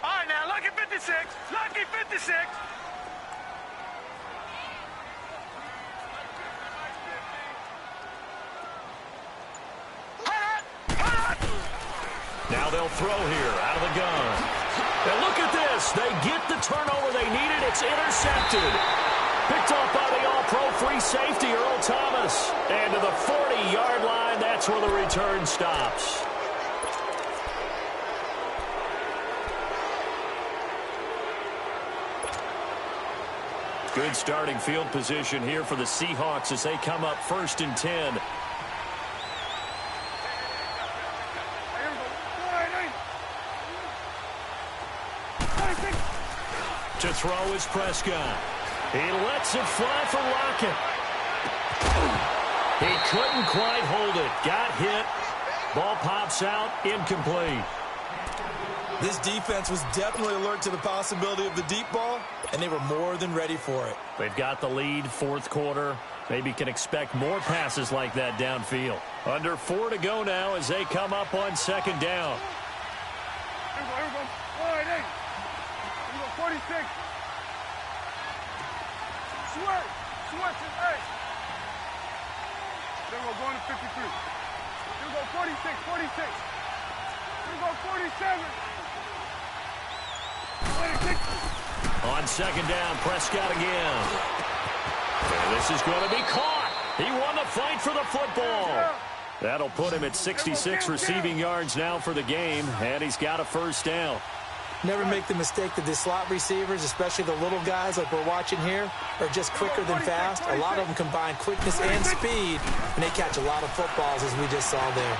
All right, now, lucky 56. Lucky 56. Now they'll throw here out of the gun. And look at this. They get the turnover they needed. It's intercepted. Picked off by the all-pro free safety, Earl Thomas. And to the 40-yard line, that's where the return stops. Good starting field position here for the Seahawks as they come up 1st and 10. To throw is Prescott. He lets it fly for Lockett. He couldn't quite hold it. Got hit. Ball pops out. Incomplete. This defense was definitely alert to the possibility of the deep ball, and they were more than ready for it. They've got the lead, 4th quarter. Maybe can expect more passes like that downfield. Under 4 to go now as they come up on 2nd down. Here we go. All right, hey. Here we go, 46. Switch, hey. Then we're going to 53. Here we go, 46. Here we go, 47. 26. On 2nd down, Prescott again. And this is going to be caught. He won the fight for the football. That'll put him at 66 receiving yards now for the game, and he's got a 1st down. Never make the mistake that the slot receivers, especially the little guys like we're watching here, are just quicker than fast. A lot of them combine quickness and speed, and they catch a lot of footballs, as we just saw there.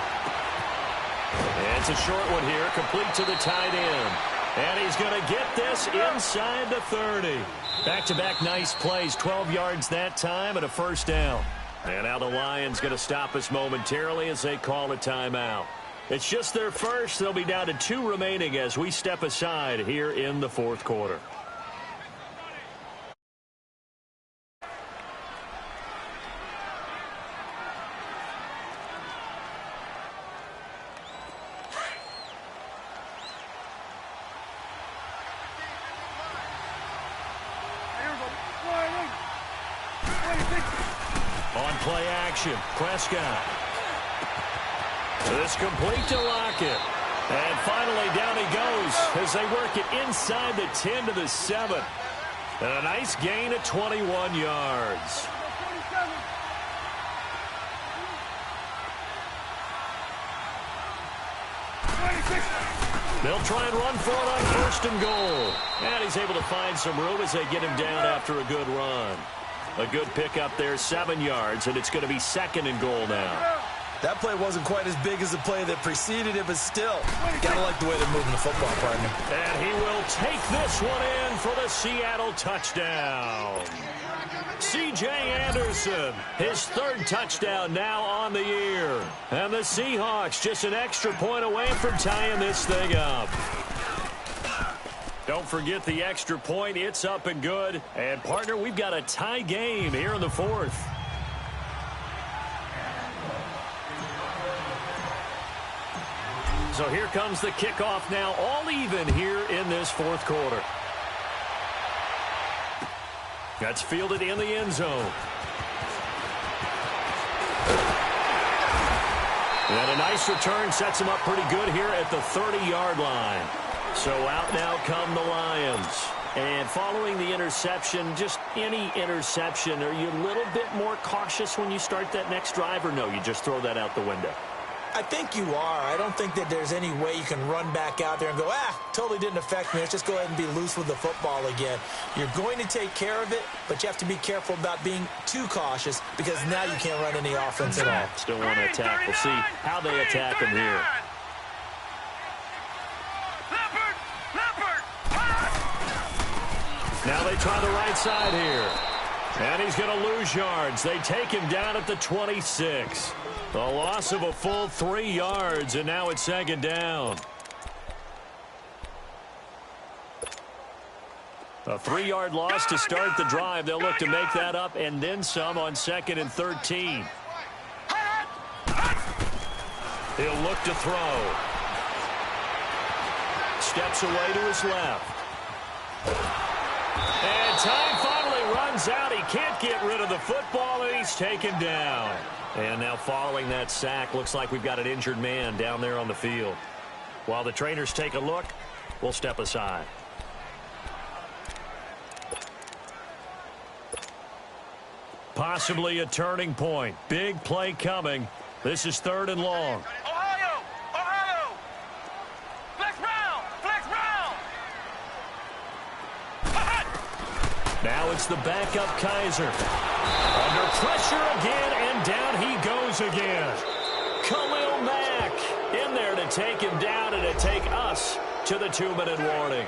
And it's a short one here, complete to the tight end. And he's going to get this inside the 30. Back-to-back nice plays, 12 yards that time and a 1st down. And now the Lions going to stop us momentarily as they call a timeout. It's just their first. They'll be down to 2 remaining as we step aside here in the 4th quarter. On play action, Prescott. This complete to Lockett. And finally down he goes as they work it inside the 10 to the 7. And a nice gain of 21 yards. They'll try and run for it on 1st and goal. And he's able to find some room as they get him down after a good run. A good pickup there, 7 yards, and it's going to be 2nd and goal now. That play wasn't quite as big as the play that preceded it, but still, gotta like the way they're moving the football, partner. And he will take this one in for the Seattle touchdown. C.J. Anderson, his third touchdown now on the year. And the Seahawks just an extra point away from tying this thing up. Don't forget the extra point. It's up and good. And, partner, we've got a tie game here in the fourth. So here comes the kickoff now, all even here in this fourth quarter. That's fielded in the end zone. And a nice return sets him up pretty good here at the 30-yard line. So out now come the Lions. And following the interception, just any interception, are you a little bit more cautious when you start that next drive, or no, you just throw that out the window? I think you are. I don't think that there's any way you can run back out there and go, totally didn't affect me. Let's just go ahead and be loose with the football again. You're going to take care of it, but you have to be careful about being too cautious because now you can't run any offense at all. Still want to attack. We'll see how they attack him here. Now they try the right side here. And he's going to lose yards. They take him down at the 26. A loss of a full 3 yards, and now it's second down. A 3-yard loss to start the drive. They'll look to make that up and then some on 2nd and 13. He'll look to throw. Steps away to his left. And time finally runs out. He can't get rid of the football, and he's taken down. And now following that sack, looks like we've got an injured man down there on the field. While the trainers take a look, we'll step aside. Possibly a turning point. Big play coming. This is 3rd and long. Ohio! Ohio! Flex Brown! Flex Brown! Now it's the backup Kaiser. Under pressure again, and down he goes again. Khalil Mack in there to take him down and to take us to the 2-minute warning.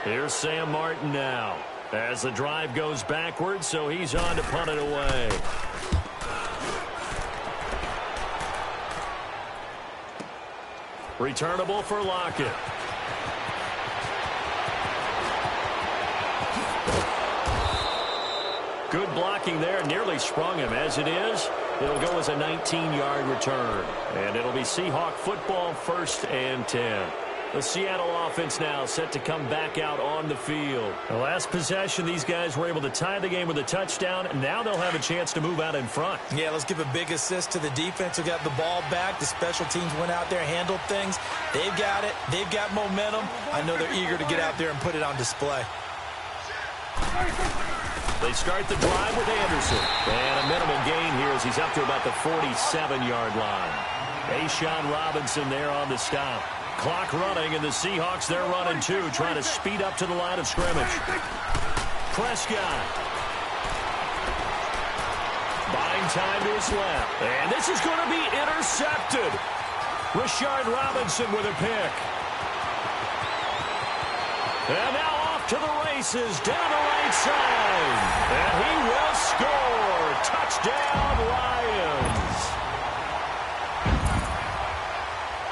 Here's Sam Martin now as the drive goes backwards, so he's on to punt it away. Returnable for Lockett. Good blocking there. Nearly sprung him. As it is, it'll go as a 19-yard return. And it'll be Seahawk football, 1st and 10. The Seattle offense now set to come back out on the field. The last possession, these guys were able to tie the game with a touchdown, and now they'll have a chance to move out in front. Yeah, let's give a big assist to the defense who got the ball back. The special teams went out there, handled things. They've got it. They've got momentum. I know they're eager to get out there and put it on display. They start the drive with Anderson. And a minimal gain here as he's up to about the 47-yard line. A'Shawn Robinson there on the stop. Clock running, and the Seahawks, they're running too, trying to speed up to the line of scrimmage. Prescott. Buying time to his left. And this is going to be intercepted. Rashard Robinson with a pick. And now off to the races down the right side. And he will score. Touchdown, Lions.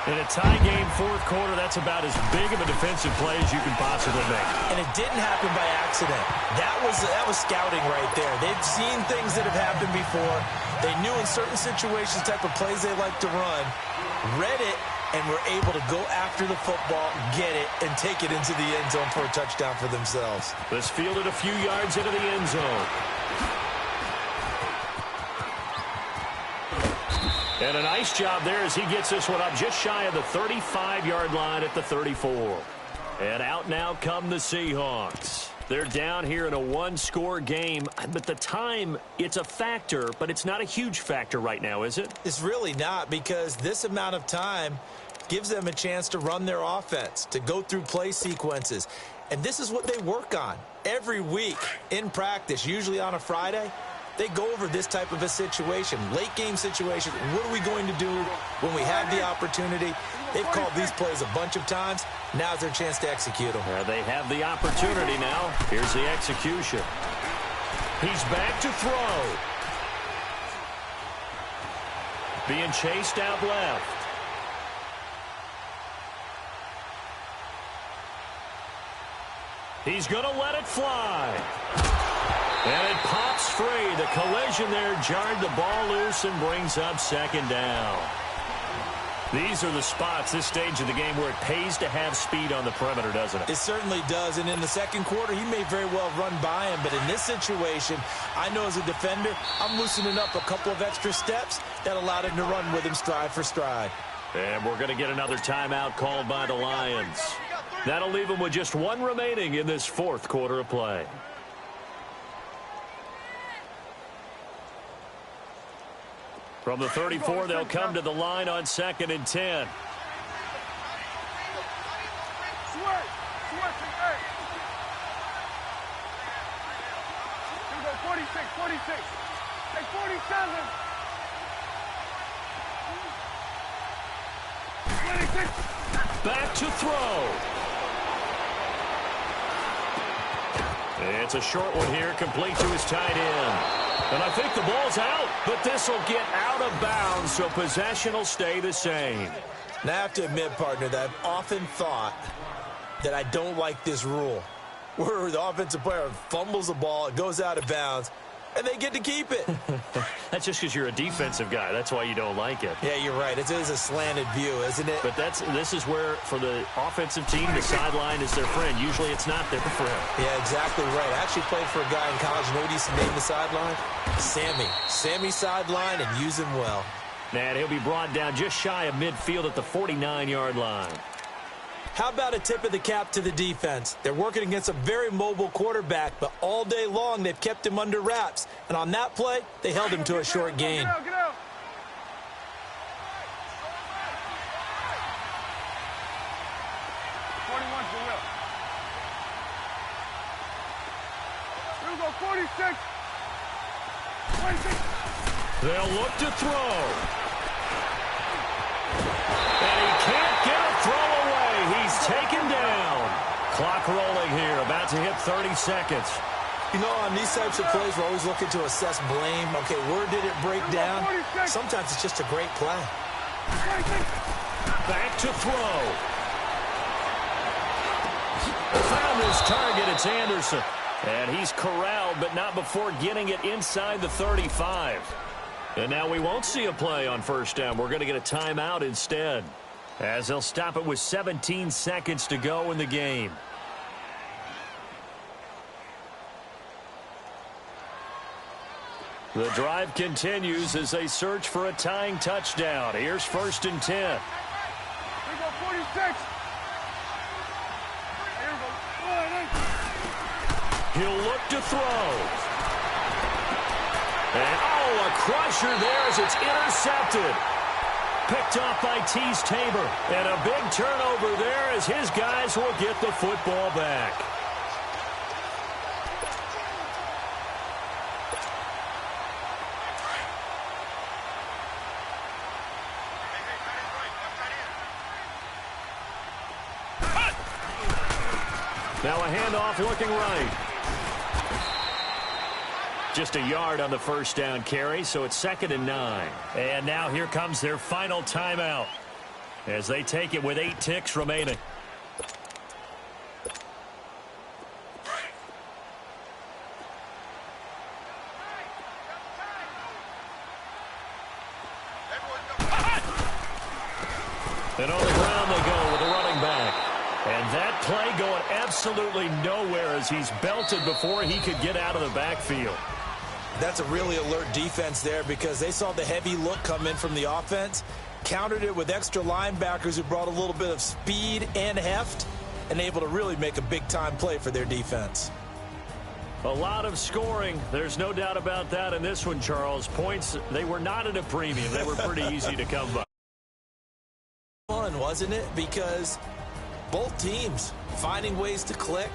In a tie game, 4th quarter, that's about as big of a defensive play as you can possibly make. And it didn't happen by accident. That was scouting right there. They've seen things that have happened before. They knew in certain situations type of plays they like to run, read it, and were able to go after the football, get it, and take it into the end zone for a touchdown for themselves. This fielded a few yards into the end zone. And a nice job there as he gets this one up just shy of the 35-yard line at the 34. And out now come the Seahawks. They're down here in a 1-score game, but the time, it's a factor, but it's not a huge factor right now, is it? It's really not, because this amount of time gives them a chance to run their offense, to go through play sequences. And this is what they work on every week in practice, usually on a Friday. they go over this type of a situation, late game situation. What are we going to do when we have the opportunity? They've called these plays a bunch of times. Now's their chance to execute them. They have the opportunity now. Here's the execution. He's back to throw. Being chased out left. He's going to let it fly. And it pops free. The collision there jarred the ball loose and brings up second down. These are the spots, this stage of the game, where it pays to have speed on the perimeter, doesn't it? It certainly does. And in the second quarter, he may very well run by him. But in this situation, I know as a defender, I'm loosening up a couple of extra steps that allowed him to run with him stride for stride. And we're going to get another timeout called by the Lions. That'll leave them with just one remaining in this fourth quarter of play. From the 34, they'll come to the line on 2nd and 10. Here we go, 46, 46. Hey, 47. 26. Back to throw. It's a short one here, complete to his tight end. And I think the ball's out, but this will get out of bounds, so possession will stay the same. Now, I have to admit, partner, that I've often thought that I don't like this rule, where the offensive player fumbles the ball, it goes out of bounds, and they get to keep it. That's just because you're a defensive guy. That's why you don't like it. Yeah, you're right. It is a slanted view, isn't it? But this is where, for the offensive team, the sideline is their friend. Usually it's not their friend. Yeah, exactly right. I actually played for a guy in college. You know what he used to name the sideline? Sammy. Sammy sideline, and use him well. And he'll be brought down just shy of midfield at the 49-yard line. How about a tip of the cap to the defense? They're working against a very mobile quarterback, but all day long they've kept him under wraps. And on that play, they held him to a short gain. Get out, get out. Here we go, 46. 26. They'll look to throw. And he can't get a throw away. He's taken down. Clock rolling here, about to hit 30 seconds. You know, on these types of plays, we're always looking to assess blame. Okay, where did it break down? Sometimes it's just a great play. Back to throw. Found his target. It's Anderson. And he's corralled, but not before getting it inside the 35. And now we won't see a play on first down. We're going to get a timeout instead, as they'll stop it with 17 seconds to go in the game. The drive continues as they search for a tying touchdown. Here's 1st and 10. Here we go, 46. Here we go. He'll look to throw. And, oh, a crusher there as it's intercepted. Picked off by Tease Tabor. And a big turnover there as his guys will get the football back. Now a handoff looking right. Just a yard on the first down carry, so it's 2nd and 9. And now here comes their final timeout as they take it with 8 ticks remaining. And on the ground they go with a running back. And that play going absolutely nowhere as he's belted before he could get out of the backfield. That's a really alert defense there because they saw the heavy look come in from the offense, countered it with extra linebackers who brought a little bit of speed and heft, and able to really make a big-time play for their defense. A lot of scoring. There's no doubt about that in this one, Charles. Points, they were not at a premium. They were pretty easy to come by. Fun, wasn't it? Because both teams finding ways to click,